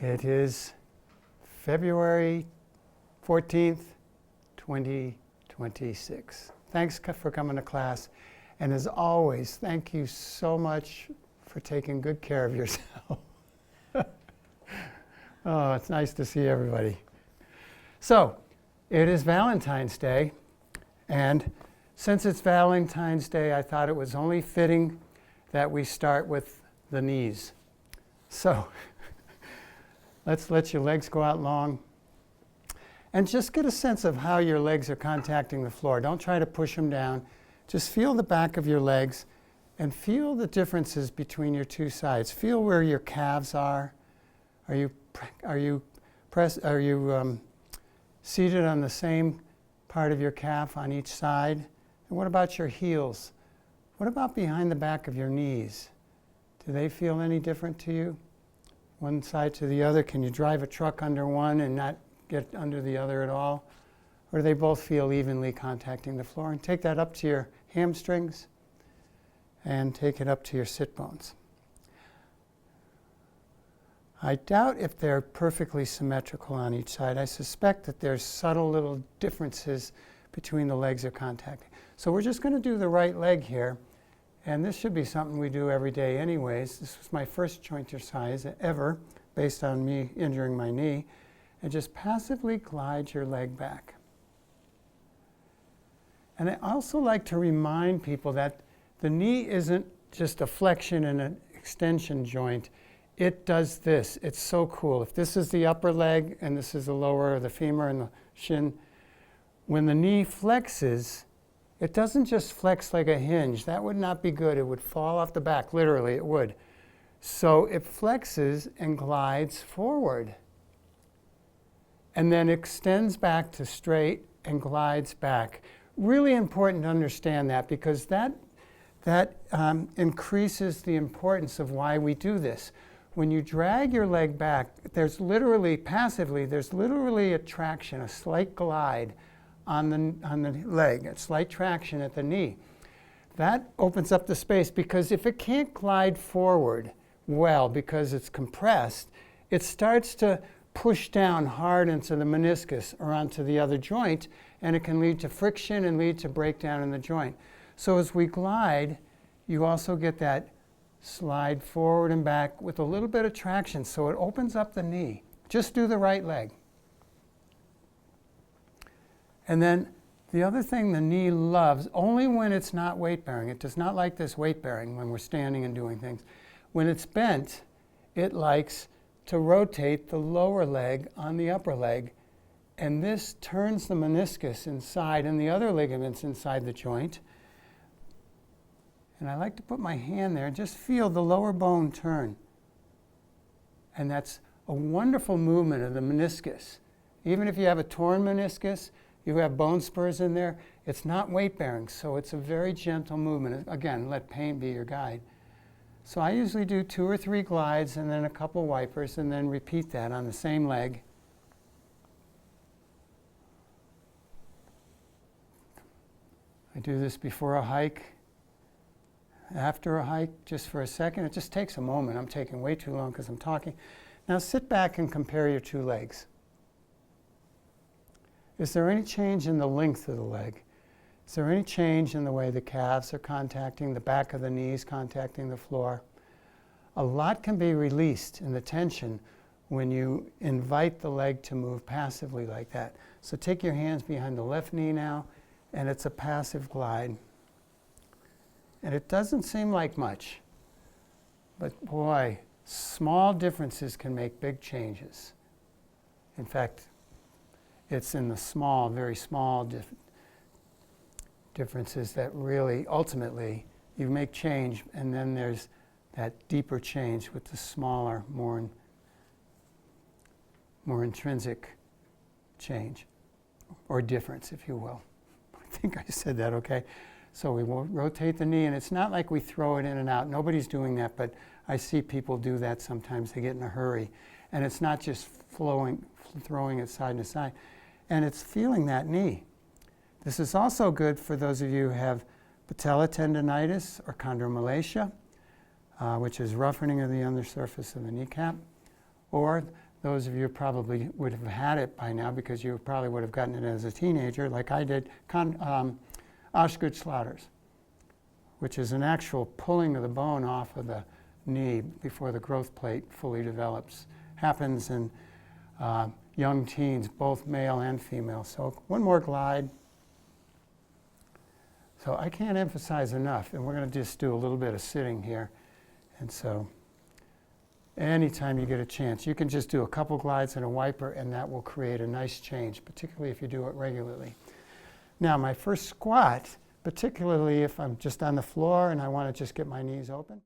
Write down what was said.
It is February 14th, 2026. Thanks for coming to class. And as always, thank you so much for taking good care of yourself. Oh, it's nice to see everybody. So, it is Valentine's Day. And since it's Valentine's Day, I thought it was only fitting that we start with the knees. So, let's let your legs go out long. And just get a sense of how your legs are contacting the floor. Don't try to push them down. Just feel the back of your legs and feel the differences between your two sides. Feel where your calves are. Are you seated on the same part of your calf on each side? And what about your heels? What about behind the back of your knees? Do they feel any different to you? One side to the other? Can you drive a truck under one and not get under the other at all? Or do they both feel evenly contacting the floor? And take that up to your hamstrings and take it up to your sit bones. I doubt if they're perfectly symmetrical on each side. I suspect that there's subtle little differences between the legs are contacting. So we're just going to do the right leg here. And this should be something we do every day anyways. This was my first jointercize ever, based on me injuring my knee. And just passively glide your leg back. And I also like to remind people that the knee isn't just a flexion and an extension joint. It does this. It's so cool. If this is the upper leg and this is the lower, or the femur and the shin, when the knee flexes, it doesn't just flex like a hinge. That would not be good. It would fall off the back. Literally, it would. So it flexes and glides forward. And then extends back to straight and glides back. Really important to understand that, because that increases the importance of why we do this. When you drag your leg back, there's literally, passively, there's literally a traction, a slight glide on the leg, a slight traction at the knee. That opens up the space, because if it can't glide forward well because it's compressed, it starts to push down hard into the meniscus or onto the other joint, and it can lead to friction and lead to breakdown in the joint. So as we glide, you also get that slide forward and back with a little bit of traction, so it opens up the knee. Just do the right leg. And then the other thing the knee loves, only when it's not weight bearing, it does not like this weight bearing when we're standing and doing things. When it's bent, it likes to rotate the lower leg on the upper leg, and this turns the meniscus inside and the other ligaments inside the joint. And I like to put my hand there and just feel the lower bone turn. And that's a wonderful movement of the meniscus. Even if you have a torn meniscus, you have bone spurs in there, it's not weight bearing, so it's a very gentle movement. Again, let pain be your guide. So I usually do 2 or 3 glides and then a couple wipers, and then repeat that on the same leg. I do this before a hike, after a hike, just for a second. It just takes a moment. I'm taking way too long because I'm talking. Now sit back and compare your 2 legs. Is there any change in the length of the leg? Is there any change in the way the calves are contacting, the back of the knees contacting the floor? A lot can be released in the tension when you invite the leg to move passively like that. So take your hands behind the left knee now, and it's a passive glide. And it doesn't seem like much, but boy, small differences can make big changes. In fact, it's in the small, very small differences that really, ultimately, you make change, and then there's that deeper change with the smaller, more intrinsic change, or difference, if you will. I think I said that okay. So we will rotate the knee, and it's not like we throw it in and out. Nobody's doing that, but I see people do that sometimes. They get in a hurry. And it's not just throwing it side to side. And it's feeling that knee. This is also good for those of you who have patella tendonitis or chondromalacia, which is roughening of the undersurface of the kneecap, or Those of you probably would have had it by now because you probably would have gotten it as a teenager, like I did, Osgood-Schlatter's, which is an actual pulling of the bone off of the knee before the growth plate fully develops. Happens in young teens, both male and female. So one more glide. So I can't emphasize enough, and we're going to just do a little bit of sitting here. And so anytime you get a chance, you can just do a couple glides and a wiper, and that will create a nice change, particularly if you do it regularly. Now, my first squat, particularly if I'm just on the floor and I want to just get my knees open.